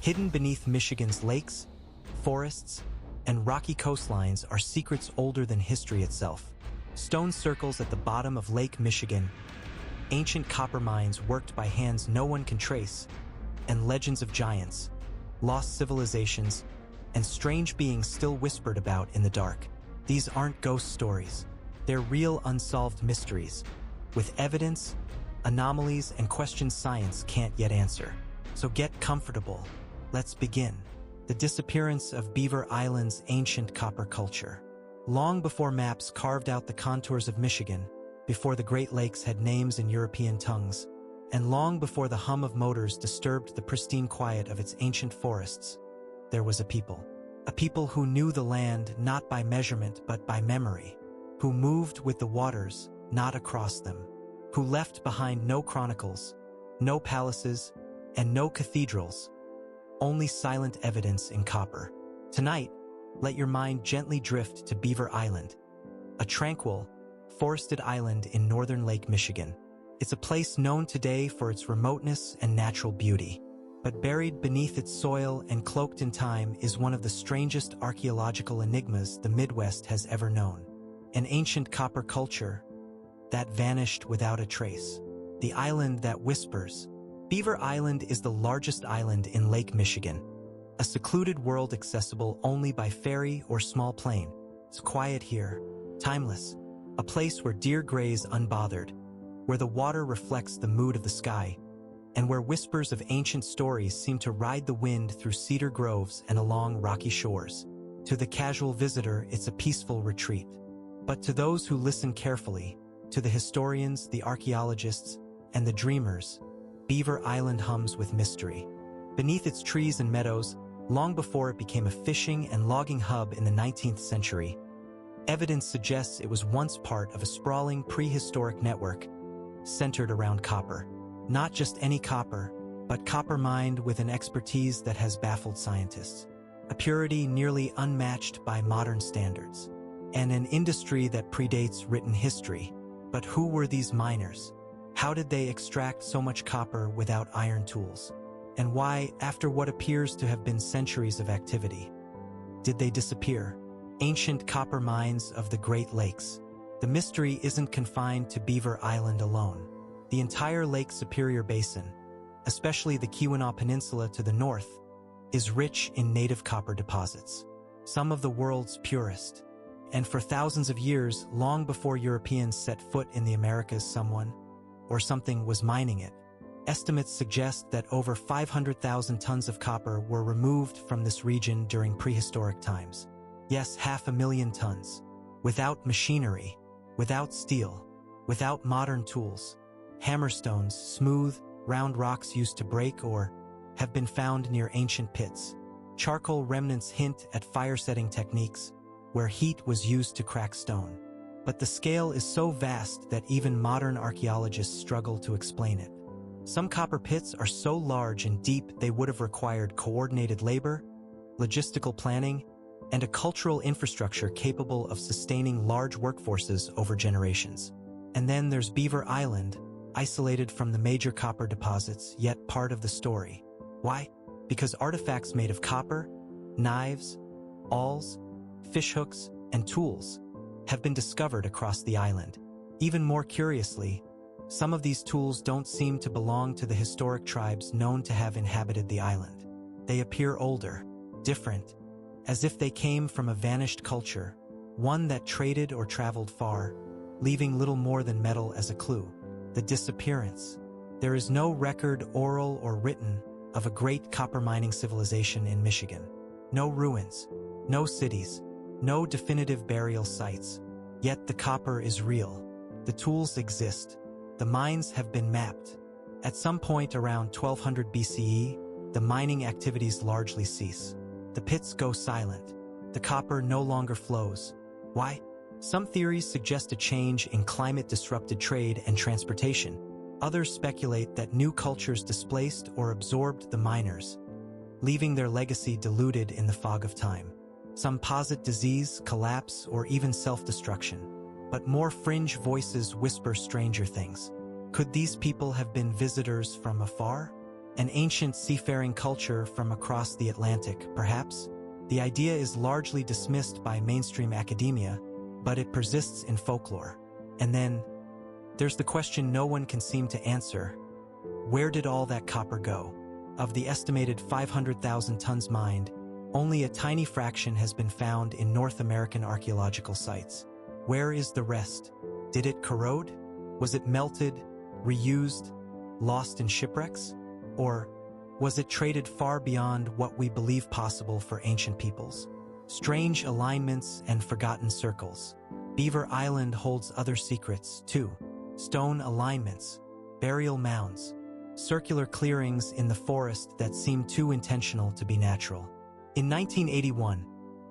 Hidden beneath Michigan's lakes, forests, and rocky coastlines are secrets older than history itself. Stone circles at the bottom of Lake Michigan, ancient copper mines worked by hands no one can trace, and legends of giants, lost civilizations, and strange beings still whispered about in the dark. These aren't ghost stories. They're real unsolved mysteries, with evidence, anomalies, and questions science can't yet answer. So get comfortable. Let's begin. The disappearance of Beaver Island's ancient copper culture. Long before maps carved out the contours of Michigan, before the Great Lakes had names in European tongues, and long before the hum of motors disturbed the pristine quiet of its ancient forests, there was a people. A people who knew the land not by measurement but by memory, who moved with the waters, not across them, who left behind no chronicles, no palaces, and no cathedrals, only silent evidence in copper. Tonight, let your mind gently drift to Beaver Island, a tranquil, forested island in northern Lake Michigan. It's a place known today for its remoteness and natural beauty, but buried beneath its soil and cloaked in time is one of the strangest archaeological enigmas the Midwest has ever known. An ancient copper culture that vanished without a trace. The island that whispers. Beaver Island is the largest island in Lake Michigan, a secluded world accessible only by ferry or small plane. It's quiet here, timeless, a place where deer graze unbothered, where the water reflects the mood of the sky, and where whispers of ancient stories seem to ride the wind through cedar groves and along rocky shores. To the casual visitor, it's a peaceful retreat. But to those who listen carefully, to the historians, the archaeologists, and the dreamers, Beaver Island hums with mystery. Beneath its trees and meadows, long before it became a fishing and logging hub in the 19th century, evidence suggests it was once part of a sprawling prehistoric network centered around copper. Not just any copper, but copper mined with an expertise that has baffled scientists. A purity nearly unmatched by modern standards. And an industry that predates written history. But who were these miners? How did they extract so much copper without iron tools? And why, after what appears to have been centuries of activity, did they disappear? Ancient copper mines of the Great Lakes. The mystery isn't confined to Beaver Island alone. The entire Lake Superior Basin, especially the Keweenaw Peninsula to the north, is rich in native copper deposits, some of the world's purest. And for thousands of years, long before Europeans set foot in the Americas, someone or something was mining it. Estimates suggest that over 500,000 tons of copper were removed from this region during prehistoric times. Yes, 500,000 tons. Without machinery, without steel, without modern tools. Hammerstones, smooth, round rocks used to break or have been found near ancient pits. Charcoal remnants hint at fire-setting techniques, where heat was used to crack stone. But the scale is so vast that even modern archaeologists struggle to explain it. Some copper pits are so large and deep they would have required coordinated labor, logistical planning, and a cultural infrastructure capable of sustaining large workforces over generations. And then there's Beaver Island, isolated from the major copper deposits, yet part of the story. Why? Because artifacts made of copper, knives, awls, fishhooks, and tools have been discovered across the island. Even more curiously, some of these tools don't seem to belong to the historic tribes known to have inhabited the island. They appear older, different, as if they came from a vanished culture, one that traded or traveled far, leaving little more than metal as a clue. The disappearance. There is no record, oral or written, of a great copper mining civilization in Michigan. No ruins, no cities, no definitive burial sites. Yet the copper is real. The tools exist. The mines have been mapped. At some point around 1200 BCE, the mining activities largely cease. The pits go silent. The copper no longer flows. Why? Some theories suggest a change in climate-disrupted trade and transportation. Others speculate that new cultures displaced or absorbed the miners, leaving their legacy diluted in the fog of time. Some posit disease, collapse, or even self-destruction. But more fringe voices whisper stranger things. Could these people have been visitors from afar? An ancient seafaring culture from across the Atlantic, perhaps? The idea is largely dismissed by mainstream academia, but it persists in folklore. And then, there's the question no one can seem to answer. Where did all that copper go? Of the estimated 500,000 tons mined, only a tiny fraction has been found in North American archaeological sites. Where is the rest? Did it corrode? Was it melted, reused, lost in shipwrecks? Or was it traded far beyond what we believe possible for ancient peoples? Strange alignments and forgotten circles. Beaver Island holds other secrets, too. Stone alignments, burial mounds, circular clearings in the forest that seem too intentional to be natural. In 1981,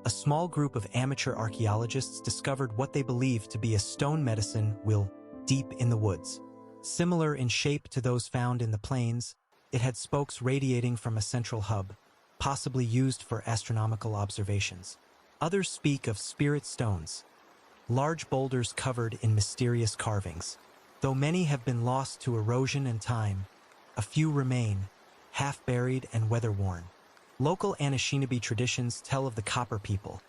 a small group of amateur archaeologists discovered what they believed to be a stone medicine wheel deep in the woods. Similar in shape to those found in the plains, it had spokes radiating from a central hub, possibly used for astronomical observations. Others speak of spirit stones, large boulders covered in mysterious carvings. Though many have been lost to erosion and time, a few remain, half-buried and weather-worn. Local Anishinaabe traditions tell of the Copper People,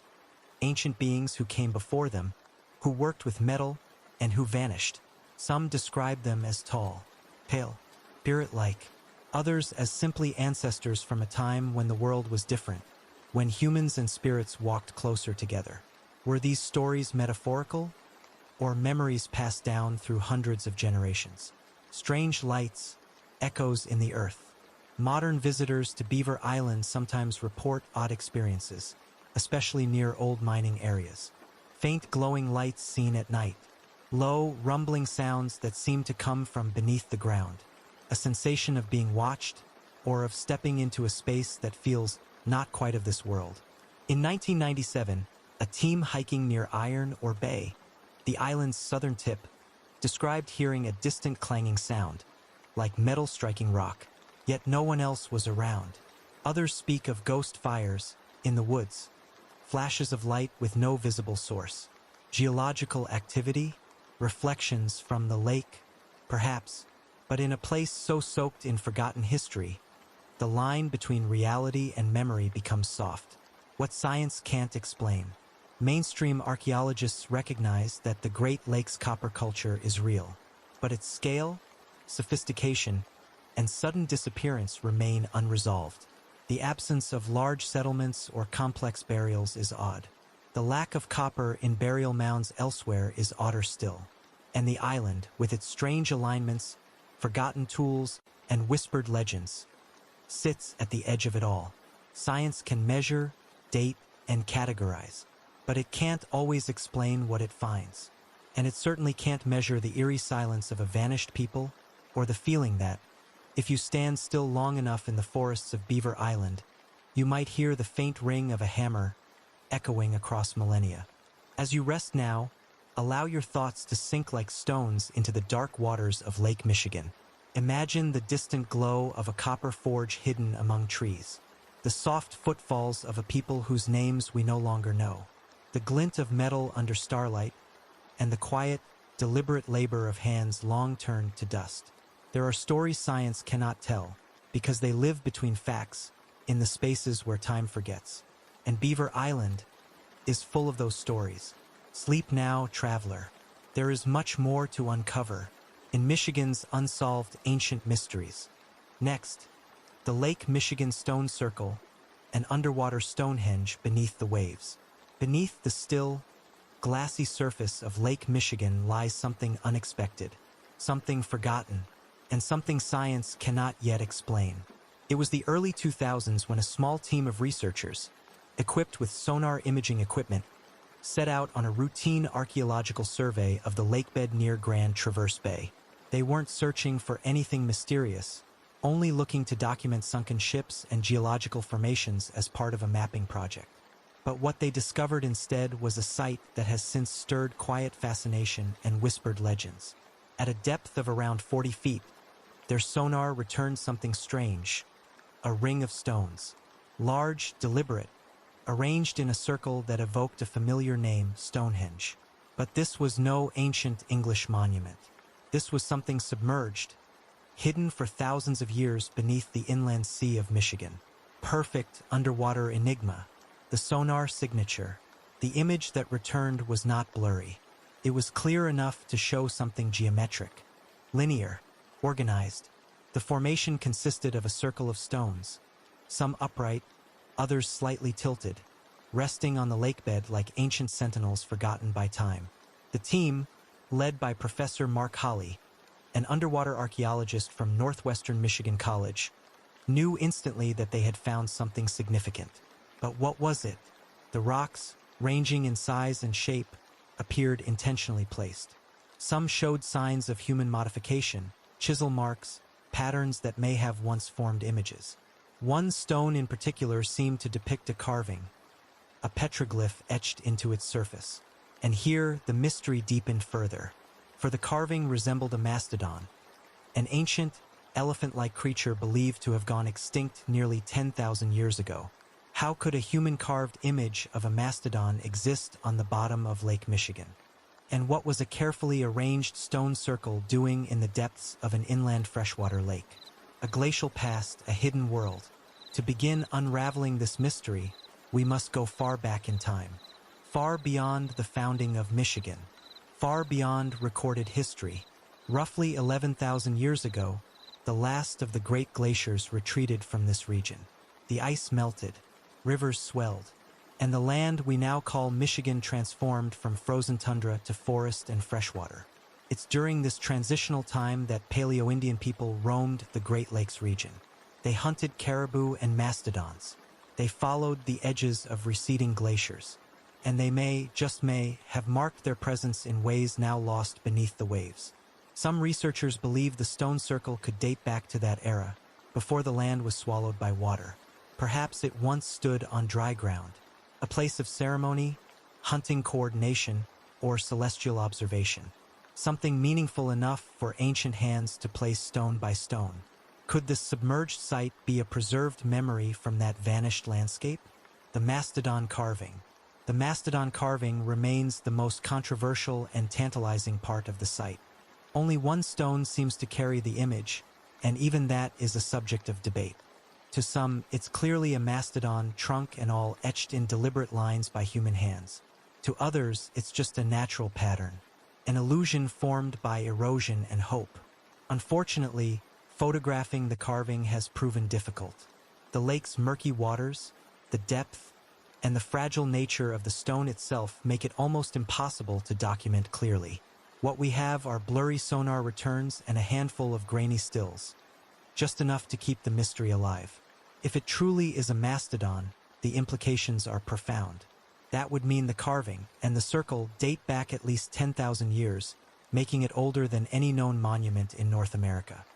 ancient beings who came before them, who worked with metal, and who vanished. Some describe them as tall, pale, spirit-like, others as simply ancestors from a time when the world was different, when humans and spirits walked closer together. Were these stories metaphorical, or memories passed down through hundreds of generations? Strange lights, echoes in the earth. Modern visitors to Beaver Island sometimes report odd experiences, especially near old mining areas. Faint glowing lights seen at night. Low, rumbling sounds that seem to come from beneath the ground. A sensation of being watched, or of stepping into a space that feels not quite of this world. In 1997, a team hiking near Iron or Bay, the island's southern tip, described hearing a distant clanging sound, like metal striking rock, yet no one else was around. Others speak of ghost fires in the woods, flashes of light with no visible source, geological activity, reflections from the lake, perhaps, but in a place so soaked in forgotten history, the line between reality and memory becomes soft. What science can't explain. Mainstream archaeologists recognize that the Great Lakes copper culture is real, but its scale, sophistication, and sudden disappearance remain unresolved. The absence of large settlements or complex burials is odd. The lack of copper in burial mounds elsewhere is odder still. And the island, with its strange alignments, forgotten tools, and whispered legends, sits at the edge of it all. Science can measure, date, and categorize, but it can't always explain what it finds. And it certainly can't measure the eerie silence of a vanished people, or the feeling that, if you stand still long enough in the forests of Beaver Island, you might hear the faint ring of a hammer echoing across millennia. As you rest now, allow your thoughts to sink like stones into the dark waters of Lake Michigan. Imagine the distant glow of a copper forge hidden among trees, the soft footfalls of a people whose names we no longer know, the glint of metal under starlight, and the quiet, deliberate labor of hands long turned to dust. There are stories science cannot tell, because they live between facts, in the spaces where time forgets. And Beaver Island is full of those stories. Sleep now, traveler. There is much more to uncover in Michigan's unsolved ancient mysteries. Next, the Lake Michigan Stone Circle, an underwater Stonehenge beneath the waves. Beneath the still, glassy surface of Lake Michigan lies something unexpected, something forgotten, and something science cannot yet explain. It was the early 2000s when a small team of researchers, equipped with sonar imaging equipment, set out on a routine archaeological survey of the lakebed near Grand Traverse Bay. They weren't searching for anything mysterious, only looking to document sunken ships and geological formations as part of a mapping project. But what they discovered instead was a site that has since stirred quiet fascination and whispered legends. At a depth of around 40 feet, their sonar returned something strange, a ring of stones, large, deliberate, arranged in a circle that evoked a familiar name, Stonehenge. But this was no ancient English monument. This was something submerged, hidden for thousands of years beneath the inland sea of Michigan. Perfect underwater enigma, the sonar signature. The image that returned was not blurry. It was clear enough to show something geometric, linear, organized. The formation consisted of a circle of stones, some upright, others slightly tilted, resting on the lakebed like ancient sentinels forgotten by time. The team, led by Professor Mark Holley, an underwater archaeologist from Northwestern Michigan College, knew instantly that they had found something significant. But what was it? The rocks, ranging in size and shape, appeared intentionally placed. Some showed signs of human modification, chisel marks, patterns that may have once formed images. One stone in particular seemed to depict a carving, a petroglyph etched into its surface. And here the mystery deepened further, for the carving resembled a mastodon, an ancient, elephant-like creature believed to have gone extinct nearly 10,000 years ago. How could a human-carved image of a mastodon exist on the bottom of Lake Michigan? And what was a carefully arranged stone circle doing in the depths of an inland freshwater lake? A glacial past, a hidden world. To begin unraveling this mystery, we must go far back in time. Far beyond the founding of Michigan. Far beyond recorded history. Roughly 11,000 years ago, the last of the great glaciers retreated from this region. The ice melted, rivers swelled, and the land we now call Michigan transformed from frozen tundra to forest and freshwater. It's during this transitional time that Paleo-Indian people roamed the Great Lakes region. They hunted caribou and mastodons. They followed the edges of receding glaciers. And they may, just may, have marked their presence in ways now lost beneath the waves. Some researchers believe the stone circle could date back to that era, before the land was swallowed by water. Perhaps it once stood on dry ground, a place of ceremony, hunting coordination, or celestial observation. Something meaningful enough for ancient hands to place stone by stone. Could this submerged site be a preserved memory from that vanished landscape? The mastodon carving. The mastodon carving remains the most controversial and tantalizing part of the site. Only one stone seems to carry the image, and even that is a subject of debate. To some, it's clearly a mastodon, trunk and all, etched in deliberate lines by human hands. To others, it's just a natural pattern, an illusion formed by erosion and hope. Unfortunately, photographing the carving has proven difficult. The lake's murky waters, the depth, and the fragile nature of the stone itself make it almost impossible to document clearly. What we have are blurry sonar returns and a handful of grainy stills, just enough to keep the mystery alive. If it truly is a mastodon, the implications are profound. That would mean the carving and the circle date back at least 10,000 years, making it older than any known monument in North America.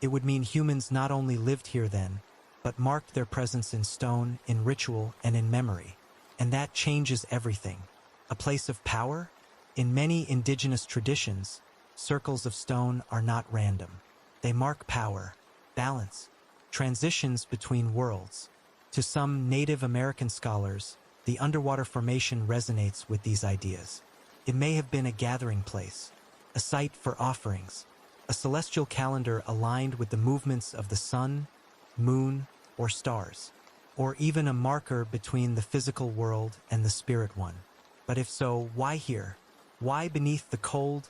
It would mean humans not only lived here then, but marked their presence in stone, in ritual, and in memory. And that changes everything. A place of power? In many indigenous traditions, circles of stone are not random. They mark power, balance, transitions between worlds. To some Native American scholars, the underwater formation resonates with these ideas. It may have been a gathering place, a site for offerings, a celestial calendar aligned with the movements of the sun, moon, or stars, or even a marker between the physical world and the spirit one. But if so, why here? Why beneath the cold,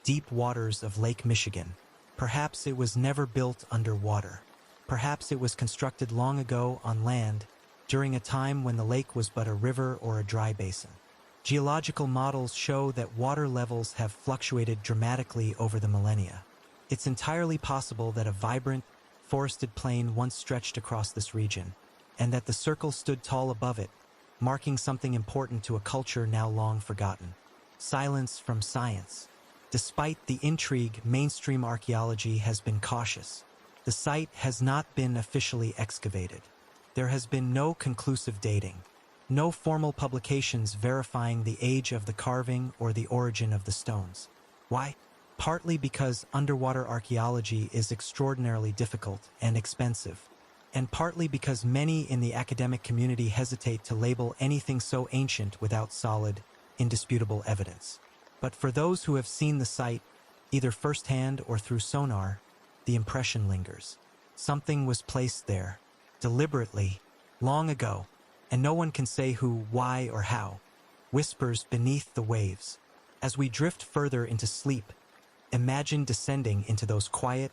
deep waters of Lake Michigan? Perhaps it was never built underwater. Perhaps it was constructed long ago on land, during a time when the lake was but a river or a dry basin. Geological models show that water levels have fluctuated dramatically over the millennia. It's entirely possible that a vibrant, forested plain once stretched across this region, and that the circle stood tall above it, marking something important to a culture now long forgotten. Silence from science. Despite the intrigue, mainstream archaeology has been cautious. The site has not been officially excavated. There has been no conclusive dating, no formal publications verifying the age of the carving or the origin of the stones. Why? Partly because underwater archaeology is extraordinarily difficult and expensive, and partly because many in the academic community hesitate to label anything so ancient without solid, indisputable evidence. But for those who have seen the site, either firsthand or through sonar, the impression lingers. Something was placed there, deliberately, long ago, and no one can say who, why, or how. Whispers beneath the waves. As we drift further into sleep, imagine descending into those quiet,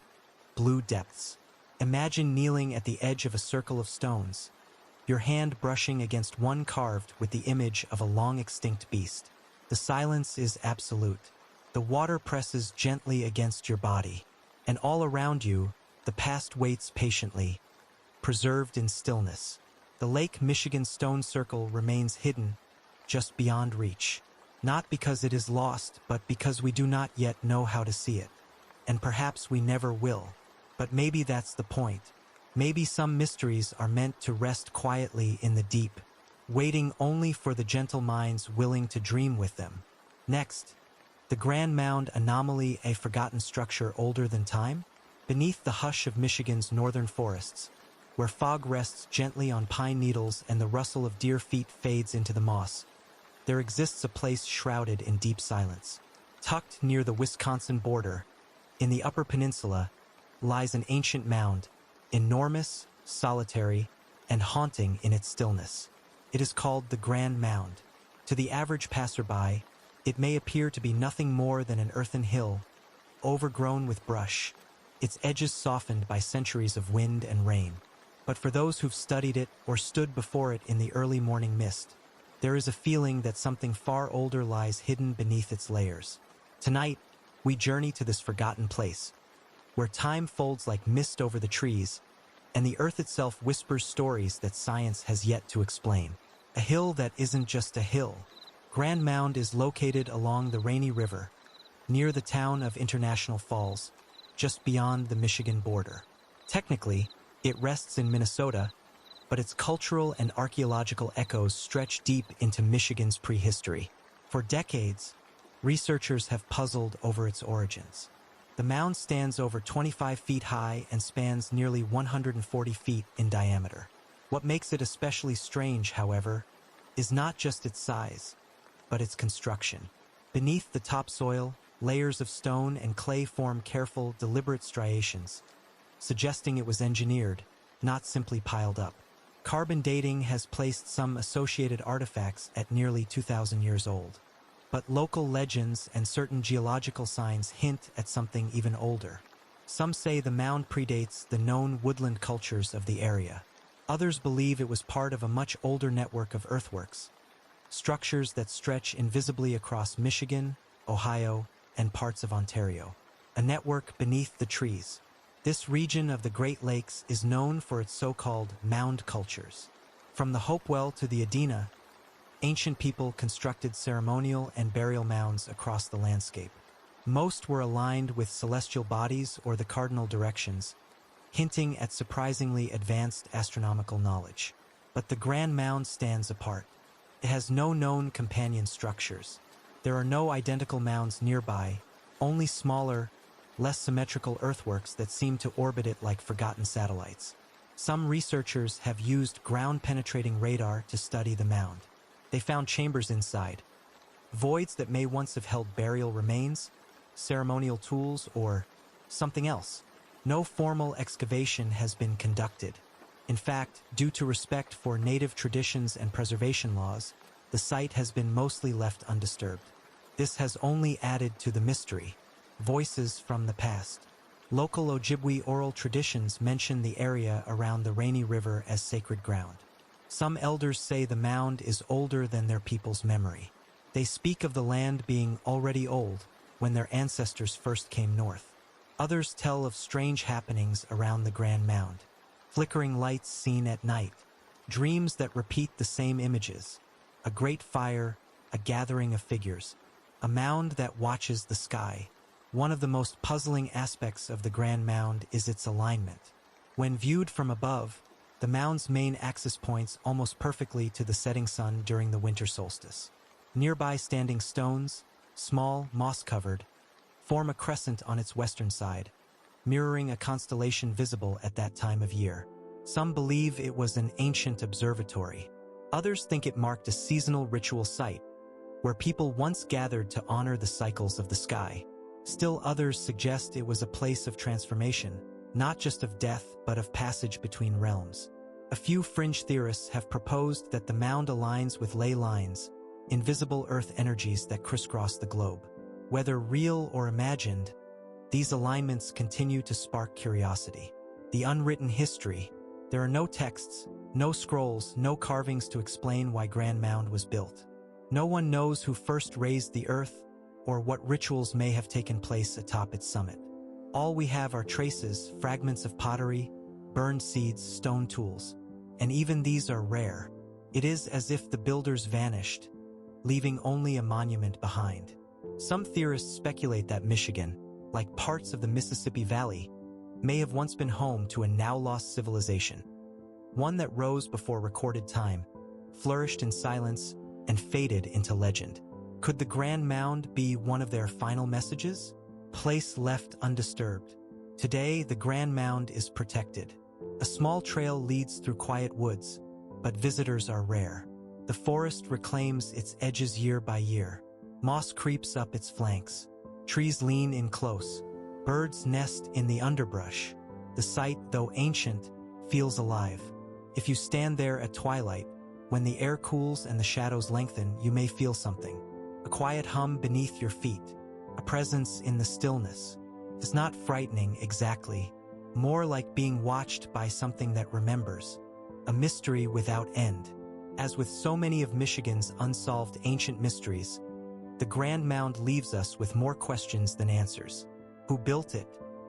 blue depths. Imagine kneeling at the edge of a circle of stones, your hand brushing against one carved with the image of a long-extinct beast. The silence is absolute. The water presses gently against your body, and all around you, the past waits patiently, preserved in stillness. The Lake Michigan stone circle remains hidden, just beyond reach. Not because it is lost, but because we do not yet know how to see it. And perhaps we never will. But maybe that's the point. Maybe some mysteries are meant to rest quietly in the deep, waiting only for the gentle minds willing to dream with them. Next, the Grand Mound Anomaly, a forgotten structure older than time? Beneath the hush of Michigan's northern forests, where fog rests gently on pine needles and the rustle of deer feet fades into the moss, there exists a place shrouded in deep silence. Tucked near the Wisconsin border, in the Upper Peninsula, lies an ancient mound, enormous, solitary, and haunting in its stillness. It is called the Grand Mound. To the average passerby, it may appear to be nothing more than an earthen hill, overgrown with brush, its edges softened by centuries of wind and rain. But for those who've studied it or stood before it in the early morning mist, there is a feeling that something far older lies hidden beneath its layers. Tonight, we journey to this forgotten place, where time folds like mist over the trees, and the earth itself whispers stories that science has yet to explain. A hill that isn't just a hill. Grand Mound is located along the Rainy River, near the town of International Falls, just beyond the Michigan border. Technically, it rests in Minnesota, but its cultural and archaeological echoes stretch deep into Michigan's prehistory. For decades, researchers have puzzled over its origins. The mound stands over 25 feet high and spans nearly 140 feet in diameter. What makes it especially strange, however, is not just its size, but its construction. Beneath the topsoil, layers of stone and clay form careful, deliberate striations, suggesting it was engineered, not simply piled up. Carbon dating has placed some associated artifacts at nearly 2,000 years old. But local legends and certain geological signs hint at something even older. Some say the mound predates the known woodland cultures of the area. Others believe it was part of a much older network of earthworks, structures that stretch invisibly across Michigan, Ohio, and parts of Ontario. A network beneath the trees. This region of the Great Lakes is known for its so-called mound cultures. From the Hopewell to the Adena, ancient people constructed ceremonial and burial mounds across the landscape. Most were aligned with celestial bodies or the cardinal directions, hinting at surprisingly advanced astronomical knowledge. But the Grand Mound stands apart. It has no known companion structures. There are no identical mounds nearby, only smaller, less symmetrical earthworks that seem to orbit it like forgotten satellites. Some researchers have used ground-penetrating radar to study the mound. They found chambers inside, voids that may once have held burial remains, ceremonial tools, or something else. No formal excavation has been conducted. In fact, due to respect for native traditions and preservation laws, the site has been mostly left undisturbed. This has only added to the mystery. Voices from the past. Local Ojibwe oral traditions mention the area around the Rainy River as sacred ground. Some elders say the mound is older than their people's memory. They speak of the land being already old when their ancestors first came north. Others tell of strange happenings around the Grand Mound. Flickering lights seen at night. Dreams that repeat the same images. A great fire, a gathering of figures. A mound that watches the sky. One of the most puzzling aspects of the Grand Mound is its alignment. When viewed from above, the mound's main axis points almost perfectly to the setting sun during the winter solstice. Nearby standing stones, small, moss-covered, form a crescent on its western side, mirroring a constellation visible at that time of year. Some believe it was an ancient observatory. Others think it marked a seasonal ritual site, where people once gathered to honor the cycles of the sky. Still others suggest it was a place of transformation, not just of death but of passage between realms. A few fringe theorists have proposed that the mound aligns with ley lines, invisible earth energies that crisscross the globe. Whether real or imagined, these alignments continue to spark curiosity. The unwritten history. There are no texts, no scrolls, no carvings to explain why Grand Mound was built. No one knows who first raised the earth or what rituals may have taken place atop its summit. All we have are traces, fragments of pottery, burned seeds, stone tools, and even these are rare. It is as if the builders vanished, leaving only a monument behind. Some theorists speculate that Michigan, like parts of the Mississippi Valley, may have once been home to a now-lost civilization, one that rose before recorded time, flourished in silence, and faded into legend. Could the Grand Mound be one of their final messages? Place left undisturbed. Today, the Grand Mound is protected. A small trail leads through quiet woods, but visitors are rare. The forest reclaims its edges year by year. Moss creeps up its flanks. Trees lean in close. Birds nest in the underbrush. The site, though ancient, feels alive. If you stand there at twilight, when the air cools and the shadows lengthen, you may feel something. A quiet hum beneath your feet, a presence in the stillness. It's not frightening exactly, more like being watched by something that remembers, a mystery without end. As with so many of Michigan's unsolved ancient mysteries, the Grand Mound leaves us with more questions than answers. Who built it?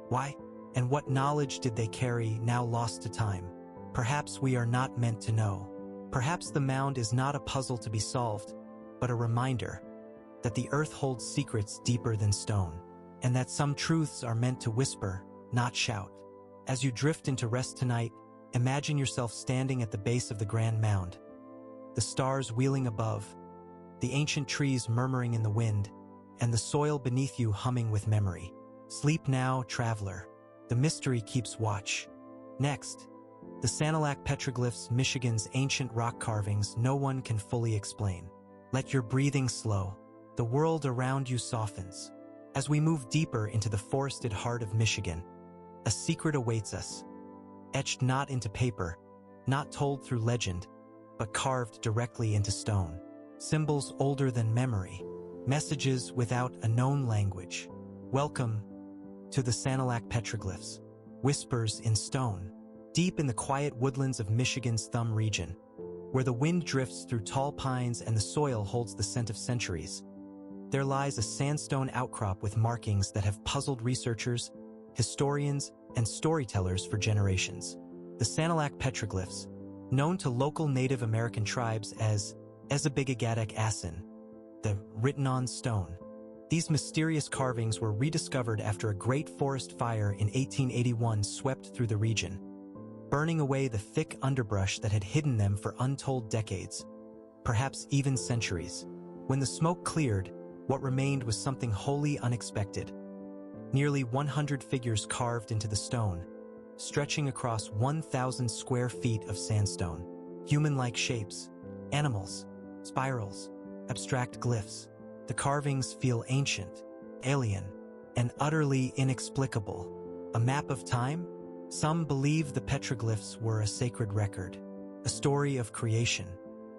Why? And what knowledge did they carry, now lost to time? Perhaps we are not meant to know. Perhaps the mound is not a puzzle to be solved, but a reminder that the earth holds secrets deeper than stone, and that some truths are meant to whisper, not shout. As you drift into rest tonight, imagine yourself standing at the base of the Grand Mound, the stars wheeling above, the ancient trees murmuring in the wind, and the soil beneath you humming with memory. Sleep now, traveler. The mystery keeps watch. Next, the Sanilac petroglyphs, Michigan's ancient rock carvings no one can fully explain. Let your breathing slow. The world around you softens. As we move deeper into the forested heart of Michigan, a secret awaits us, etched not into paper, not told through legend, but carved directly into stone. Symbols older than memory, messages without a known language. Welcome to the Sanilac petroglyphs, whispers in stone, deep in the quiet woodlands of Michigan's Thumb region, where the wind drifts through tall pines and the soil holds the scent of centuries. There lies a sandstone outcrop with markings that have puzzled researchers, historians, and storytellers for generations. The Sanilac petroglyphs, known to local Native American tribes as Ezebigagadak Asin, the written-on stone. These mysterious carvings were rediscovered after a great forest fire in 1881 swept through the region, burning away the thick underbrush that had hidden them for untold decades, perhaps even centuries. When the smoke cleared, what remained was something wholly unexpected. Nearly 100 figures carved into the stone, stretching across 1,000 square feet of sandstone. Human-like shapes, animals, spirals, abstract glyphs. The carvings feel ancient, alien, and utterly inexplicable. A map of time? Some believe the petroglyphs were a sacred record, a story of creation,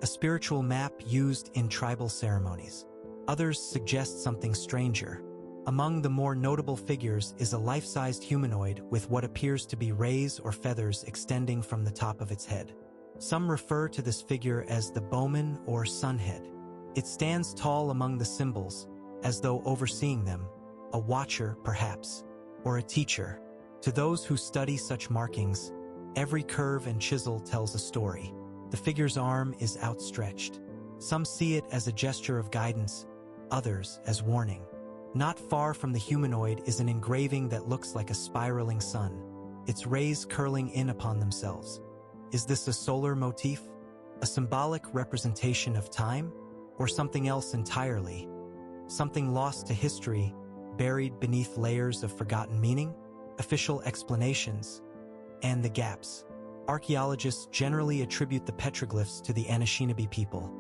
a spiritual map used in tribal ceremonies. Others suggest something stranger. Among the more notable figures is a life-sized humanoid with what appears to be rays or feathers extending from the top of its head. Some refer to this figure as the bowman or sunhead. It stands tall among the symbols, as though overseeing them, a watcher perhaps, or a teacher. To those who study such markings, every curve and chisel tells a story. The figure's arm is outstretched. Some see it as a gesture of guidance, others as warning. Not far from the humanoid is an engraving that looks like a spiraling sun, its rays curling in upon themselves. Is this a solar motif? A symbolic representation of time? Or something else entirely? Something lost to history, buried beneath layers of forgotten meaning? Official explanations, and the gaps. Archaeologists generally attribute the petroglyphs to the Anishinaabe people,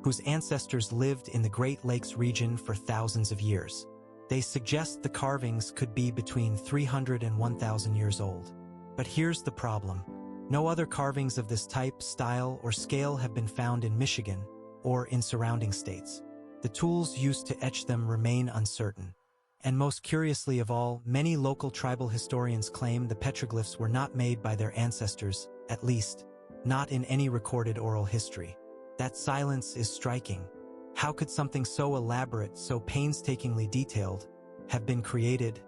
whose ancestors lived in the Great Lakes region for thousands of years. They suggest the carvings could be between 300 and 1,000 years old. But here's the problem. No other carvings of this type, style, or scale have been found in Michigan or in surrounding states. The tools used to etch them remain uncertain. And most curiously of all, many local tribal historians claim the petroglyphs were not made by their ancestors, at least, not in any recorded oral history. That silence is striking. How could something so elaborate, so painstakingly detailed, have been created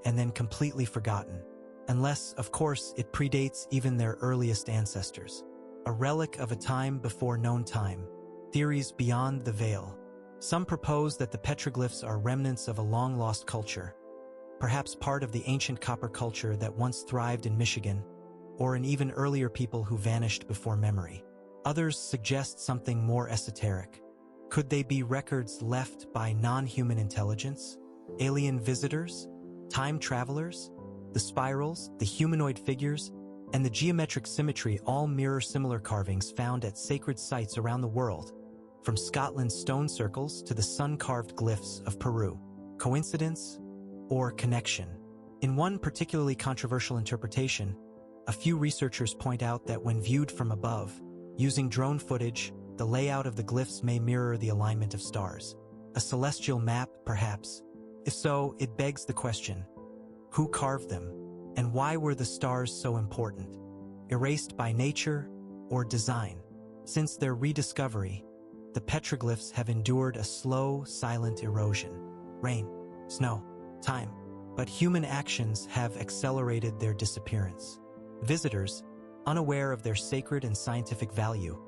and then completely forgotten? Unless, of course, it predates even their earliest ancestors. A relic of a time before known time. Theories beyond the veil. Some propose that the petroglyphs are remnants of a long-lost culture, perhaps part of the ancient copper culture that once thrived in Michigan, or an even earlier people who vanished before memory. Others suggest something more esoteric. Could they be records left by non-human intelligence? Alien visitors? Time travelers? The spirals, the humanoid figures, and the geometric symmetry all mirror similar carvings found at sacred sites around the world, from Scotland's stone circles to the sun-carved glyphs of Peru. Coincidence or connection? In one particularly controversial interpretation, a few researchers point out that when viewed from above, using drone footage, the layout of the glyphs may mirror the alignment of stars. A celestial map, perhaps? If so, it begs the question, who carved them? And why were the stars so important? Erased by nature or design? Since their rediscovery, the petroglyphs have endured a slow, silent erosion. Rain, snow, time. But human actions have accelerated their disappearance. Visitors, unaware of their sacred and scientific value,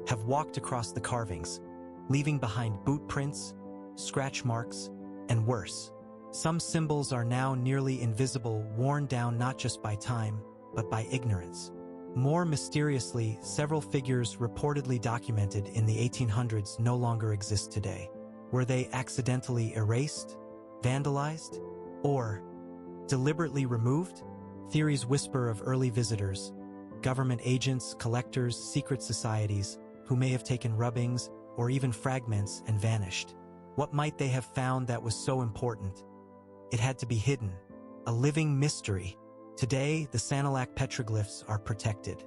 have walked across the carvings, leaving behind boot prints, scratch marks, and worse. Some symbols are now nearly invisible, worn down not just by time, but by ignorance. More mysteriously, several figures reportedly documented in the 1800s no longer exist today. Were they accidentally erased, vandalized, or deliberately removed? Theories whisper of early visitors, government agents, collectors, secret societies, who may have taken rubbings or even fragments and vanished. What might they have found that was so important? It had to be hidden, a living mystery. Today, the Sanilac petroglyphs are protected.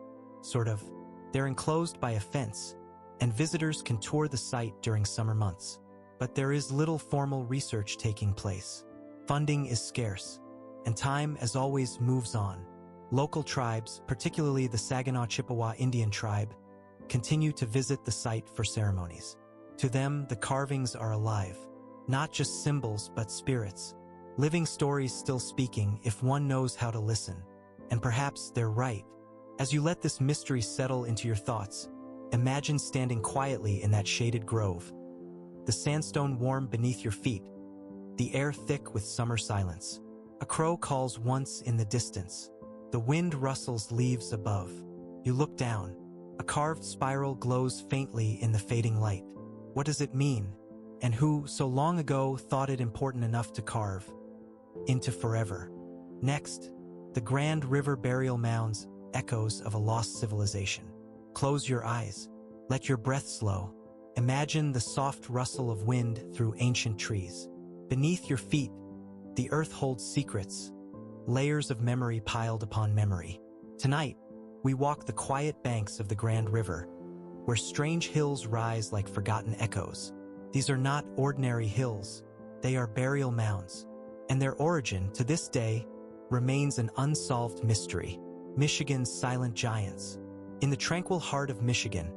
They're enclosed by a fence, and visitors can tour the site during summer months. But there is little formal research taking place. Funding is scarce, and time, as always, moves on. Local tribes, particularly the Saginaw Chippewa Indian tribe, continue to visit the site for ceremonies. To them, the carvings are alive, not just symbols but spirits. Living stories still speaking if one knows how to listen. And perhaps they're right. As you let this mystery settle into your thoughts, imagine standing quietly in that shaded grove. The sandstone warm beneath your feet, the air thick with summer silence. A crow calls once in the distance. The wind rustles leaves above. You look down. A carved spiral glows faintly in the fading light. What does it mean? And who, so long ago, thought it important enough to carve into forever? Next, the Grand River burial mounds, echoes of a lost civilization. Close your eyes. Let your breath slow. Imagine the soft rustle of wind through ancient trees. Beneath your feet, the earth holds secrets, layers of memory piled upon memory. Tonight, we walk the quiet banks of the Grand River, where strange hills rise like forgotten echoes. These are not ordinary hills. They are burial mounds, and their origin, to this day, remains an unsolved mystery. Michigan's silent giants. In the tranquil heart of Michigan,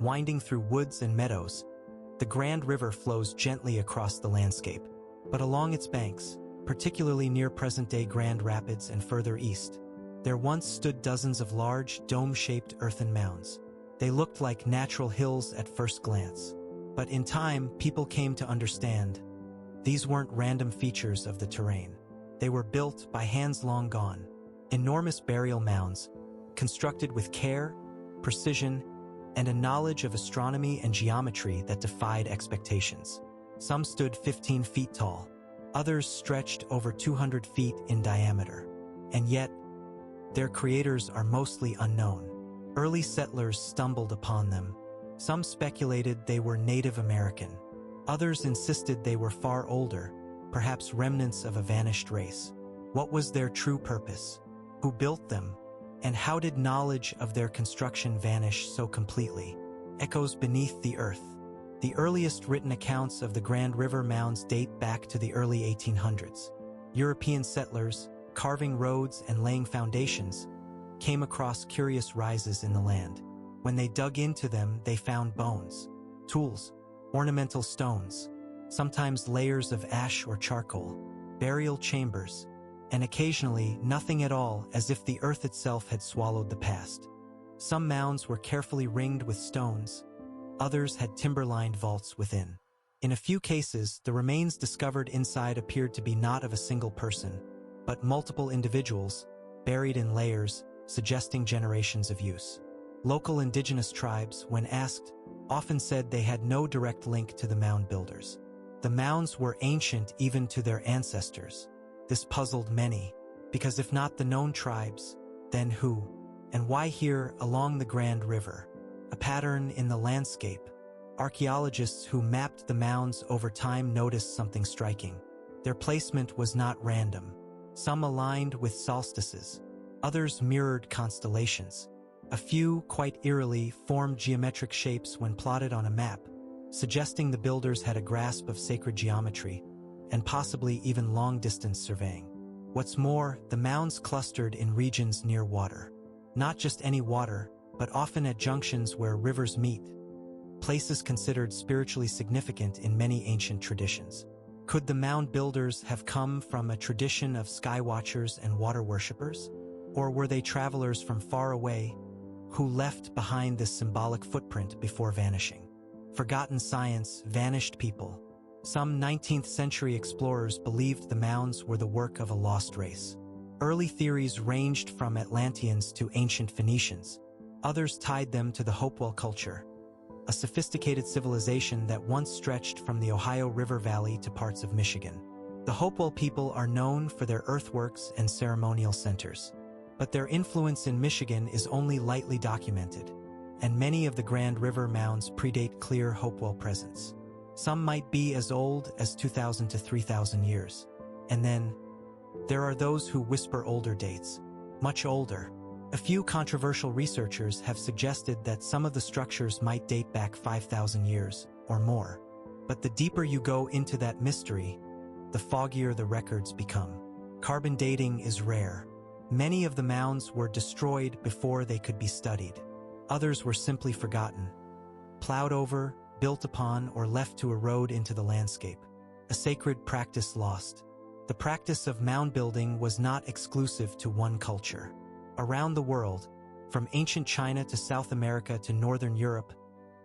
winding through woods and meadows, the Grand River flows gently across the landscape. But along its banks, particularly near present-day Grand Rapids and further east, there once stood dozens of large, dome-shaped earthen mounds. They looked like natural hills at first glance. But in time, people came to understand these weren't random features of the terrain. They were built by hands long gone. Enormous burial mounds, constructed with care, precision, and a knowledge of astronomy and geometry that defied expectations. Some stood 15 feet tall. Others stretched over 200 feet in diameter. And yet, their creators are mostly unknown. Early settlers stumbled upon them. Some speculated they were Native American. Others insisted they were far older, perhaps remnants of a vanished race. What was their true purpose? Who built them? And how did knowledge of their construction vanish so completely? Echoes beneath the earth. The earliest written accounts of the Grand River mounds date back to the early 1800s. European settlers, carving roads and laying foundations, came across curious rises in the land. When they dug into them, they found bones, tools, ornamental stones, sometimes layers of ash or charcoal, burial chambers, and occasionally nothing at all, as if the earth itself had swallowed the past. Some mounds were carefully ringed with stones, others had timber-lined vaults within. In a few cases, the remains discovered inside appeared to be not of a single person, but multiple individuals, buried in layers, suggesting generations of use. Local indigenous tribes, when asked, often said they had no direct link to the mound builders. The mounds were ancient even to their ancestors. This puzzled many, because if not the known tribes, then who? And why here along the Grand River? A pattern in the landscape. Archaeologists who mapped the mounds over time noticed something striking. Their placement was not random. Some aligned with solstices, others mirrored constellations. A few, quite eerily, formed geometric shapes when plotted on a map, suggesting the builders had a grasp of sacred geometry, and possibly even long-distance surveying. What's more, the mounds clustered in regions near water. Not just any water, but often at junctions where rivers meet, places considered spiritually significant in many ancient traditions. Could the mound builders have come from a tradition of sky watchers and water worshippers? Or were they travelers from far away who left behind this symbolic footprint before vanishing? Forgotten science, vanished people. Some 19th century explorers believed the mounds were the work of a lost race. Early theories ranged from Atlanteans to ancient Phoenicians. Others tied them to the Hopewell culture, a sophisticated civilization that once stretched from the Ohio River Valley to parts of Michigan. The Hopewell people are known for their earthworks and ceremonial centers. But their influence in Michigan is only lightly documented, and many of the Grand River mounds predate clear Hopewell presence. Some might be as old as 2,000 to 3,000 years. And then, there are those who whisper older dates, much older. A few controversial researchers have suggested that some of the structures might date back 5,000 years or more. But the deeper you go into that mystery, the foggier the records become. Carbon dating is rare. Many of the mounds were destroyed before they could be studied. Others were simply forgotten, plowed over, built upon, or left to erode into the landscape. A sacred practice lost. The practice of mound building was not exclusive to one culture. Around the world, from ancient China to South America to Northern Europe,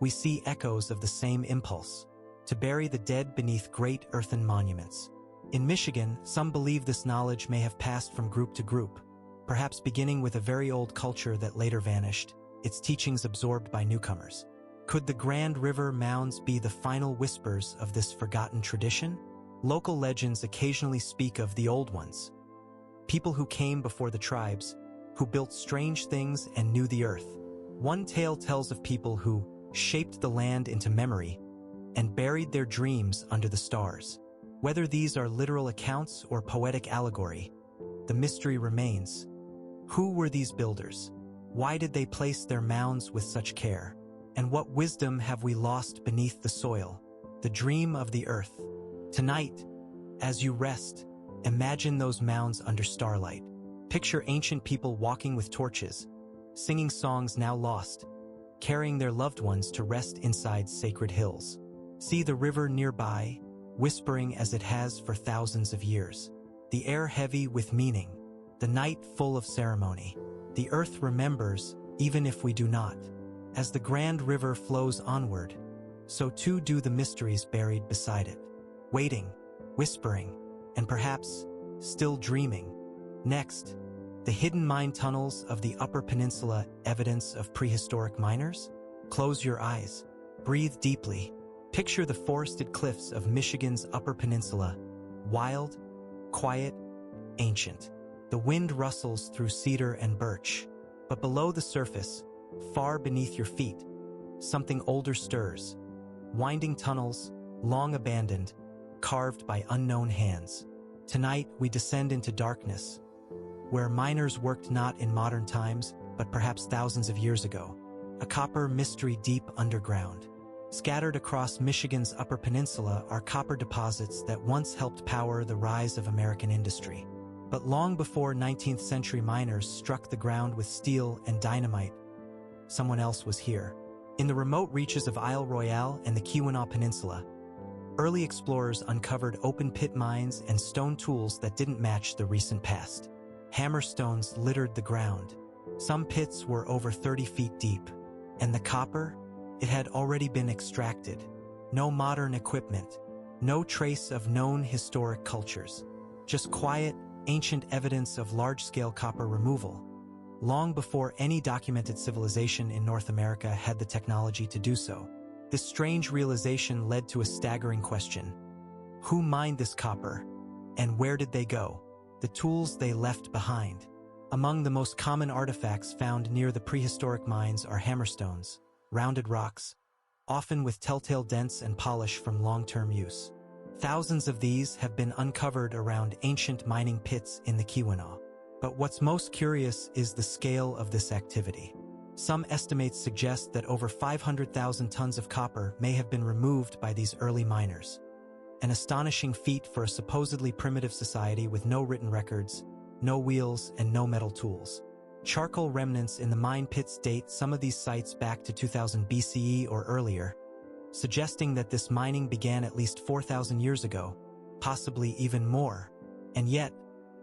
we see echoes of the same impulse, to bury the dead beneath great earthen monuments. In Michigan, some believe this knowledge may have passed from group to group, perhaps beginning with a very old culture that later vanished, its teachings absorbed by newcomers. Could the Grand River mounds be the final whispers of this forgotten tradition? Local legends occasionally speak of the old ones, people who came before the tribes, who built strange things and knew the earth. One tale tells of people who shaped the land into memory and buried their dreams under the stars. Whether these are literal accounts or poetic allegory, the mystery remains. Who were these builders? Why did they place their mounds with such care? And what wisdom have we lost beneath the soil, the dream of the earth? Tonight, as you rest, imagine those mounds under starlight. Picture ancient people walking with torches, singing songs now lost, carrying their loved ones to rest inside sacred hills. See the river nearby, whispering as it has for thousands of years. The air heavy with meaning, the night full of ceremony. The earth remembers, even if we do not. As the Grand River flows onward, so too do the mysteries buried beside it, waiting, whispering, and perhaps still dreaming. Next, the hidden mine tunnels of the Upper Peninsula, evidence of prehistoric miners? Close your eyes, breathe deeply. Picture the forested cliffs of Michigan's Upper Peninsula, wild, quiet, ancient. The wind rustles through cedar and birch, but below the surface, far beneath your feet, something older stirs. Winding tunnels, long abandoned, carved by unknown hands. Tonight, we descend into darkness, where miners worked not in modern times, but perhaps thousands of years ago. A copper mystery deep underground. Scattered across Michigan's Upper Peninsula are copper deposits that once helped power the rise of American industry. But long before 19th century miners struck the ground with steel and dynamite, someone else was here. In the remote reaches of Isle Royale and the Keweenaw Peninsula, early explorers uncovered open-pit mines and stone tools that didn't match the recent past. Hammerstones littered the ground. Some pits were over 30 feet deep. And the copper? It had already been extracted. No modern equipment. No trace of known historic cultures. Just quiet, ancient evidence of large-scale copper removal. Long before any documented civilization in North America had the technology to do so. This strange realization led to a staggering question. Who mined this copper? And where did they go? The tools they left behind. Among the most common artifacts found near the prehistoric mines are hammerstones, rounded rocks, often with telltale dents and polish from long-term use. Thousands of these have been uncovered around ancient mining pits in the Keweenaw. But what's most curious is the scale of this activity. Some estimates suggest that over 500,000 tons of copper may have been removed by these early miners. An astonishing feat for a supposedly primitive society with no written records, no wheels, and no metal tools. Charcoal remnants in the mine pits date some of these sites back to 2000 BCE or earlier, suggesting that this mining began at least 4,000 years ago, possibly even more. And yet,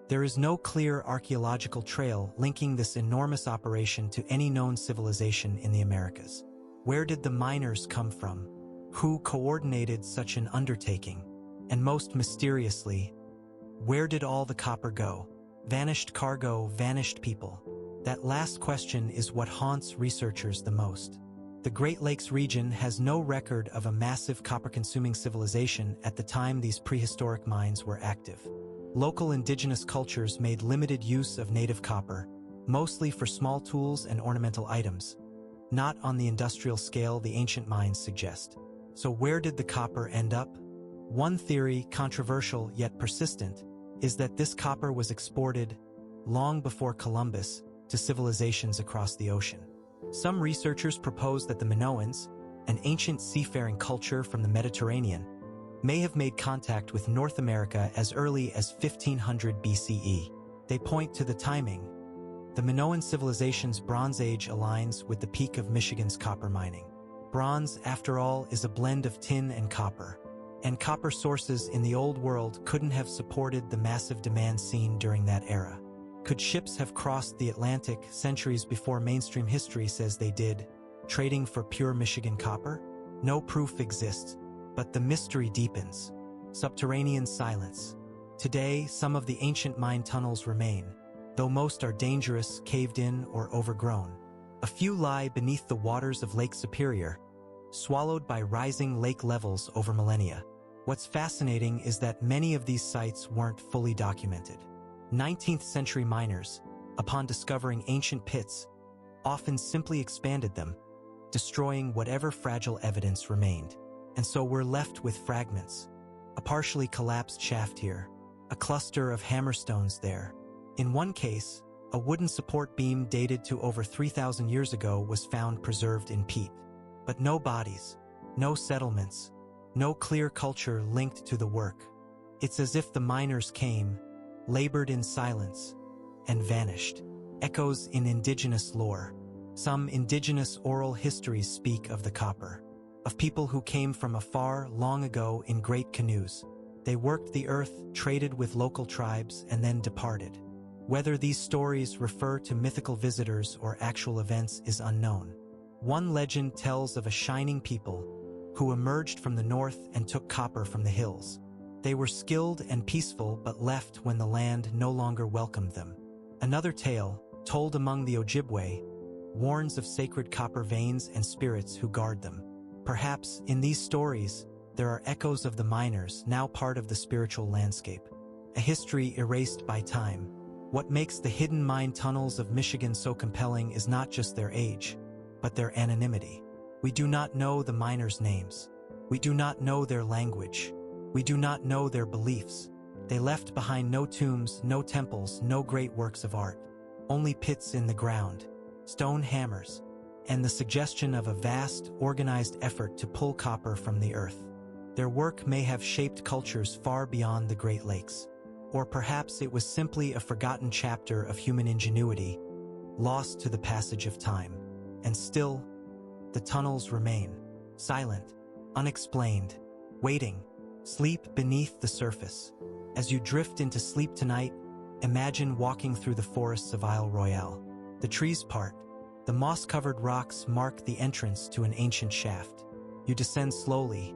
there is no clear archaeological trail linking this enormous operation to any known civilization in the Americas. Where did the miners come from? Who coordinated such an undertaking? And most mysteriously, where did all the copper go? Vanished cargo, vanished people. That last question is what haunts researchers the most. The Great Lakes region has no record of a massive copper-consuming civilization at the time these prehistoric mines were active. Local indigenous cultures made limited use of native copper, mostly for small tools and ornamental items, not on the industrial scale the ancient mines suggest. So where did the copper end up? One theory, controversial yet persistent, is that this copper was exported, long before Columbus, to civilizations across the ocean. Some researchers propose that the Minoans, an ancient seafaring culture from the Mediterranean, may have made contact with North America as early as 1500 BCE. They point to the timing. The Minoan civilization's Bronze Age aligns with the peak of Michigan's copper mining. Bronze, after all, is a blend of tin and copper. And copper sources in the Old World couldn't have supported the massive demand seen during that era. Could ships have crossed the Atlantic centuries before mainstream history says they did, trading for pure Michigan copper? No proof exists, but the mystery deepens. Subterranean silence. Today, some of the ancient mine tunnels remain, though most are dangerous, caved in, or overgrown. A few lie beneath the waters of Lake Superior, swallowed by rising lake levels over millennia. What's fascinating is that many of these sites weren't fully documented. 19th century miners, upon discovering ancient pits, often simply expanded them, destroying whatever fragile evidence remained. And so we're left with fragments. A partially collapsed shaft here, a cluster of hammerstones there. In one case, a wooden support beam dated to over 3,000 years ago was found preserved in peat. But no bodies, no settlements, no clear culture linked to the work. It's as if the miners came, labored in silence, and vanished. Echoes in indigenous lore. Some indigenous oral histories speak of the copper, of people who came from afar long ago in great canoes. They worked the earth, traded with local tribes, and then departed. Whether these stories refer to mythical visitors or actual events is unknown. One legend tells of a shining people who emerged from the north and took copper from the hills. They were skilled and peaceful but left when the land no longer welcomed them. Another tale, told among the Ojibwe, warns of sacred copper veins and spirits who guard them. Perhaps, in these stories, there are echoes of the miners, now part of the spiritual landscape. A history erased by time. What makes the hidden mine tunnels of Michigan so compelling is not just their age, but their anonymity. We do not know the miners' names. We do not know their language. We do not know their beliefs. They left behind no tombs, no temples, no great works of art. Only pits in the ground, stone hammers, and the suggestion of a vast, organized effort to pull copper from the earth. Their work may have shaped cultures far beyond the Great Lakes. Or perhaps it was simply a forgotten chapter of human ingenuity, lost to the passage of time. And still, the tunnels remain, silent, unexplained, waiting, sleep beneath the surface. As you drift into sleep tonight, imagine walking through the forests of Isle Royale. The trees part, the moss-covered rocks mark the entrance to an ancient shaft. You descend slowly,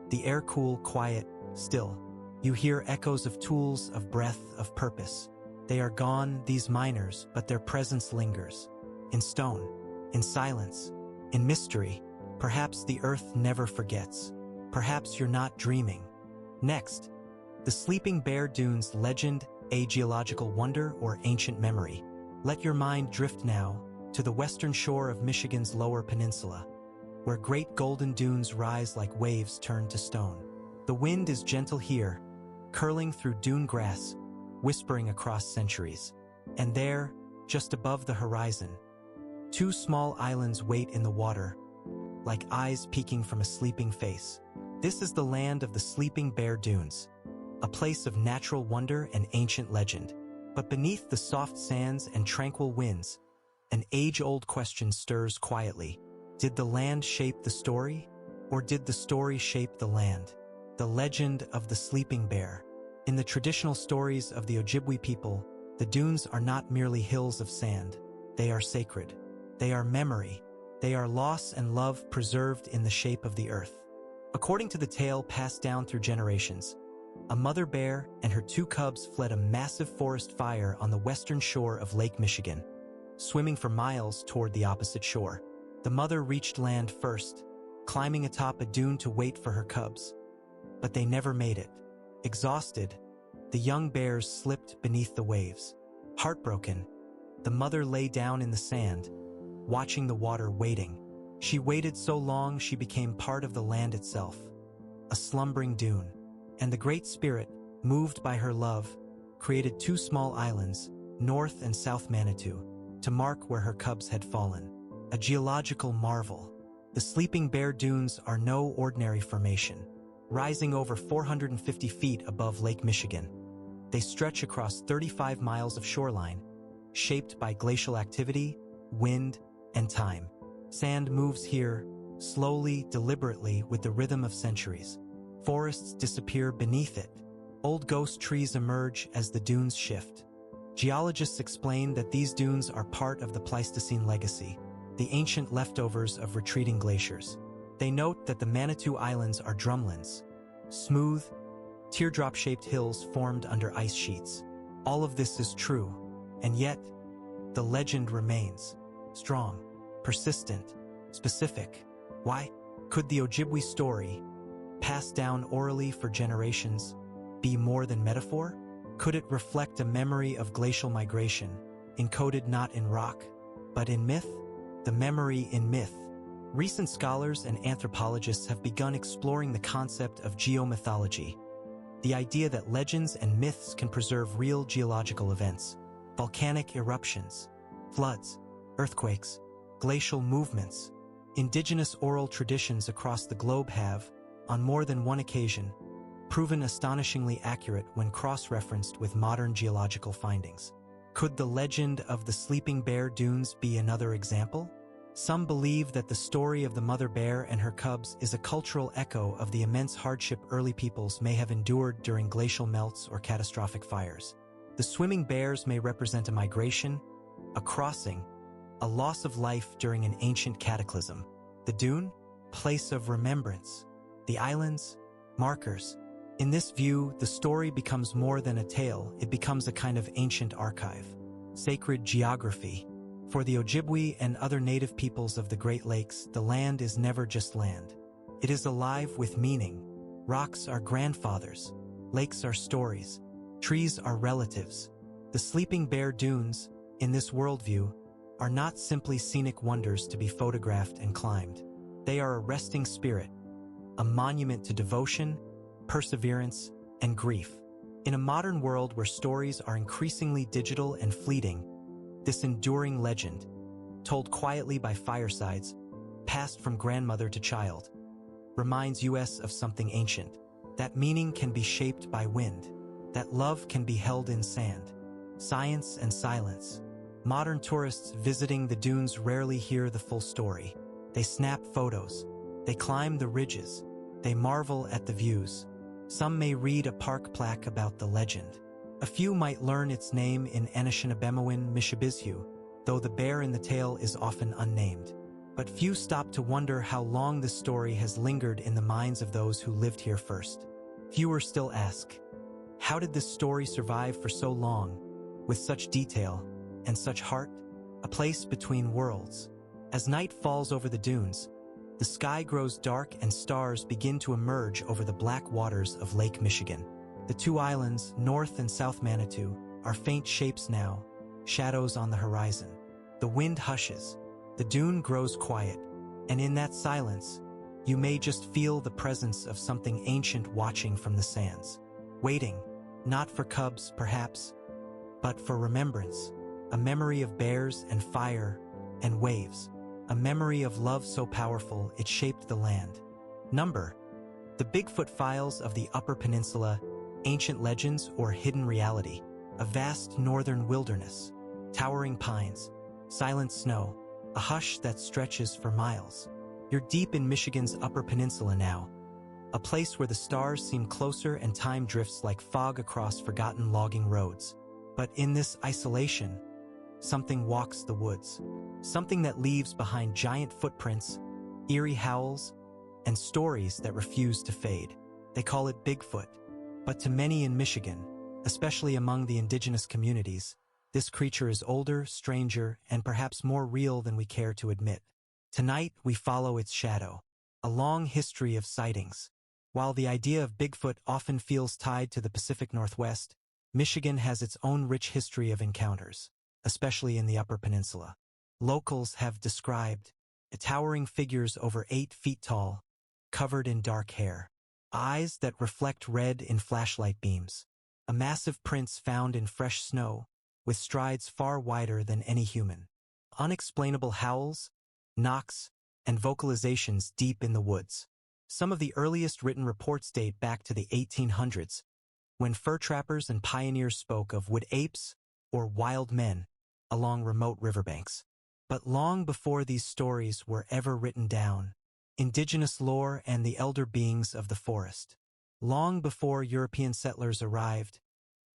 the air cool, quiet, still. You hear echoes of tools, of breath, of purpose. They are gone, these miners, but their presence lingers. In stone, in silence, in mystery. Perhaps the earth never forgets. Perhaps you're not dreaming. Next, the Sleeping Bear Dunes legend, a geological wonder or ancient memory. Let your mind drift now to the western shore of Michigan's Lower Peninsula, where great golden dunes rise like waves turned to stone. The wind is gentle here, curling through dune grass, whispering across centuries. And there, just above the horizon, two small islands wait in the water, like eyes peeking from a sleeping face. This is the land of the Sleeping Bear Dunes, a place of natural wonder and ancient legend. But beneath the soft sands and tranquil winds, an age-old question stirs quietly. Did the land shape the story, or did the story shape the land? The legend of the Sleeping Bear. In the traditional stories of the Ojibwe people, the dunes are not merely hills of sand. They are sacred. They are memory. They are loss and love preserved in the shape of the earth. According to the tale passed down through generations, a mother bear and her two cubs fled a massive forest fire on the western shore of Lake Michigan, swimming for miles toward the opposite shore. The mother reached land first, climbing atop a dune to wait for her cubs. But they never made it. Exhausted, the young bears slipped beneath the waves. Heartbroken, the mother lay down in the sand, watching the water waiting. She waited so long she became part of the land itself, a slumbering dune. And the Great Spirit, moved by her love, created two small islands, North and South Manitou, to mark where her cubs had fallen. A geological marvel. The Sleeping Bear Dunes are no ordinary formation. Rising over 450 feet above Lake Michigan, they stretch across 35 miles of shoreline, shaped by glacial activity, wind, and time. Sand moves here, slowly, deliberately, with the rhythm of centuries. Forests disappear beneath it. Old ghost trees emerge as the dunes shift. Geologists explain that these dunes are part of the Pleistocene legacy, the ancient leftovers of retreating glaciers. They note that the Manitou Islands are drumlins, smooth, teardrop-shaped hills formed under ice sheets. All of this is true, and yet, the legend remains. Strong, persistent, specific. Why? Could the Ojibwe story, passed down orally for generations, be more than metaphor? Could it reflect a memory of glacial migration, encoded not in rock, but in myth? The memory in myth. Recent scholars and anthropologists have begun exploring the concept of geomythology, the idea that legends and myths can preserve real geological events, volcanic eruptions, floods, earthquakes, glacial movements. Indigenous oral traditions across the globe have, on more than one occasion, proven astonishingly accurate when cross-referenced with modern geological findings. Could the legend of the Sleeping Bear Dunes be another example? Some believe that the story of the mother bear and her cubs is a cultural echo of the immense hardship early peoples may have endured during glacial melts or catastrophic fires. The swimming bears may represent a migration, a crossing, a loss of life during an ancient cataclysm. The dune, place of remembrance. The islands, markers. In this view, the story becomes more than a tale, it becomes a kind of ancient archive. Sacred geography. For the Ojibwe and other native peoples of the Great Lakes, the land is never just land. It is alive with meaning. Rocks are grandfathers. Lakes are stories. Trees are relatives. The Sleeping Bear Dunes, in this worldview, are not simply scenic wonders to be photographed and climbed. They are a resting spirit, a monument to devotion, perseverance, and grief. In a modern world where stories are increasingly digital and fleeting, this enduring legend, told quietly by firesides, passed from grandmother to child, reminds us of something ancient. That meaning can be shaped by wind, that love can be held in sand. Science and silence. Modern tourists visiting the dunes rarely hear the full story. They snap photos. They climb the ridges. They marvel at the views. Some may read a park plaque about the legend. A few might learn its name in Anishinaabe Mishabizhu, though the bear in the tale is often unnamed. But few stop to wonder how long this story has lingered in the minds of those who lived here first. Fewer still ask, how did this story survive for so long, with such detail and such heart? A place between worlds. As night falls over the dunes, the sky grows dark and stars begin to emerge over the black waters of Lake Michigan. The two islands, North and South Manitou, are faint shapes now, shadows on the horizon. The wind hushes, the dune grows quiet, and in that silence, you may just feel the presence of something ancient watching from the sands. Waiting, not for cubs, perhaps, but for remembrance. A memory of bears and fire and waves. A memory of love so powerful it shaped the land. Number. The Bigfoot Files of the Upper Peninsula, Ancient Legends or Hidden Reality. A vast northern wilderness. Towering pines. Silent snow. A hush that stretches for miles. You're deep in Michigan's Upper Peninsula now. A place where the stars seem closer and time drifts like fog across forgotten logging roads. But in this isolation, something walks the woods. Something that leaves behind giant footprints, eerie howls, and stories that refuse to fade. They call it Bigfoot. But to many in Michigan, especially among the indigenous communities, this creature is older, stranger, and perhaps more real than we care to admit. Tonight, we follow its shadow. A long history of sightings. While the idea of Bigfoot often feels tied to the Pacific Northwest, Michigan has its own rich history of encounters, especially in the Upper Peninsula. Locals have described towering figures over 8 feet tall, covered in dark hair, eyes that reflect red in flashlight beams, a massive prints found in fresh snow, with strides far wider than any human, unexplainable howls, knocks, and vocalizations deep in the woods. Some of the earliest written reports date back to the 1800s, when fur trappers and pioneers spoke of wood apes or wild men along remote riverbanks. But long before these stories were ever written down, indigenous lore and the elder beings of the forest. Long before European settlers arrived,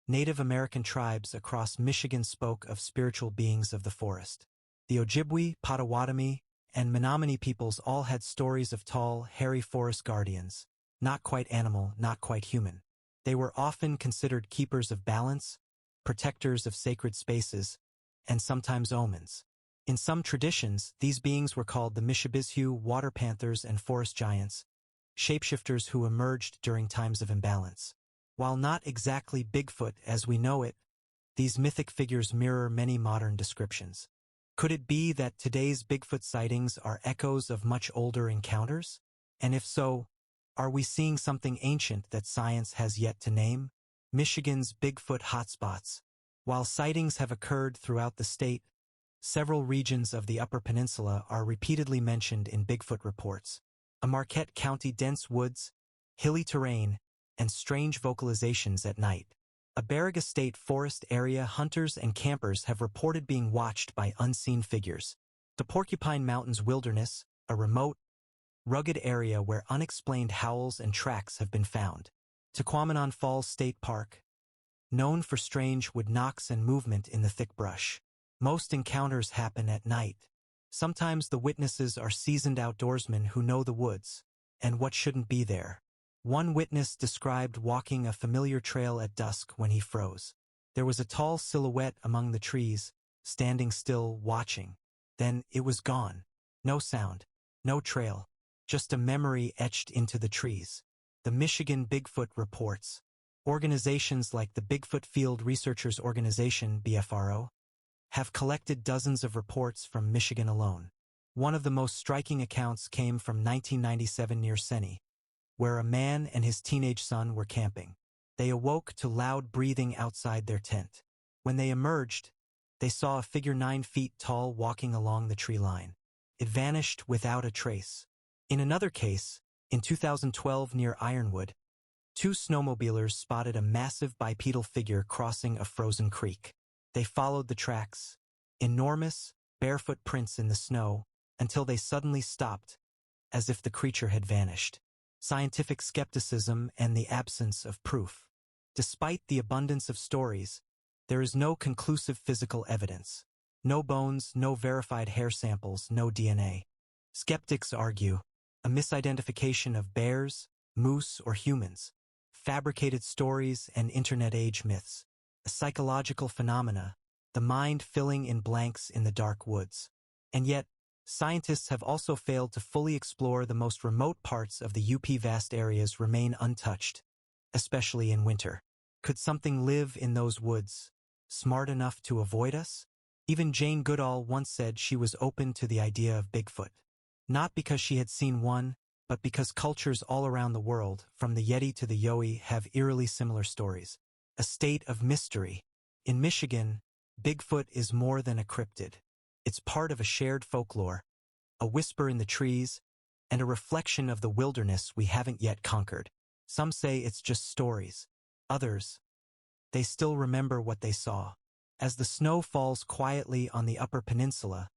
Native American tribes across Michigan spoke of spiritual beings of the forest. The Ojibwe, Potawatomi, and Menominee peoples all had stories of tall, hairy forest guardians, not quite animal, not quite human. They were often considered keepers of balance, protectors of sacred spaces, and sometimes omens. In some traditions, these beings were called the Mishabizhu, water panthers, and forest giants, shapeshifters who emerged during times of imbalance. While not exactly Bigfoot as we know it, these mythic figures mirror many modern descriptions. Could it be that today's Bigfoot sightings are echoes of much older encounters? And if so, are we seeing something ancient that science has yet to name? Michigan's Bigfoot hotspots. While sightings have occurred throughout the state, several regions of the Upper Peninsula are repeatedly mentioned in Bigfoot reports. A Marquette County dense woods, hilly terrain, and strange vocalizations at night. A Baraga State forest area hunters and campers have reported being watched by unseen figures. The Porcupine Mountains wilderness, a remote, rugged area where unexplained howls and tracks have been found. Tequamanon Falls State Park, known for strange wood knocks and movement in the thick brush. Most encounters happen at night. Sometimes the witnesses are seasoned outdoorsmen who know the woods and what shouldn't be there. One witness described walking a familiar trail at dusk when he froze. There was a tall silhouette among the trees, standing still, watching. Then it was gone. No sound, no trail, just a memory etched into the trees. The Michigan Bigfoot reports. Organizations like the Bigfoot Field Researchers Organization, BFRO, have collected dozens of reports from Michigan alone. One of the most striking accounts came from 1997 near Seney, where a man and his teenage son were camping. They awoke to loud breathing outside their tent. When they emerged, they saw a figure 9 feet tall walking along the tree line. It vanished without a trace. In another case, in 2012 near Ironwood, 2 snowmobilers spotted a massive bipedal figure crossing a frozen creek. They followed the tracks, enormous, barefoot prints in the snow, until they suddenly stopped, as if the creature had vanished. Scientific skepticism and the absence of proof. Despite the abundance of stories, there is no conclusive physical evidence. No bones, no verified hair samples, no DNA. Skeptics argue a misidentification of bears, moose, or humans, fabricated stories and internet-age myths, a psychological phenomena, the mind filling in blanks in the dark woods. And yet, scientists have also failed to fully explore the most remote parts of the UP. Vast areas remain untouched, especially in winter. Could something live in those woods, smart enough to avoid us? Even Jane Goodall once said she was open to the idea of Bigfoot. Not because she had seen one, but because cultures all around the world, from the Yeti to the Yowie, have eerily similar stories. A state of mystery. In Michigan, Bigfoot is more than a cryptid. It's part of a shared folklore, a whisper in the trees, and a reflection of the wilderness we haven't yet conquered. Some say it's just stories. Others, they still remember what they saw. As the snow falls quietly on the Upper Peninsula,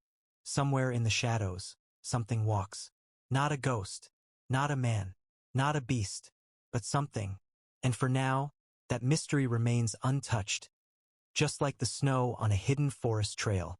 somewhere in the shadows, something walks. Not a ghost, not a man, not a beast, but something. And for now, that mystery remains untouched, just like the snow on a hidden forest trail.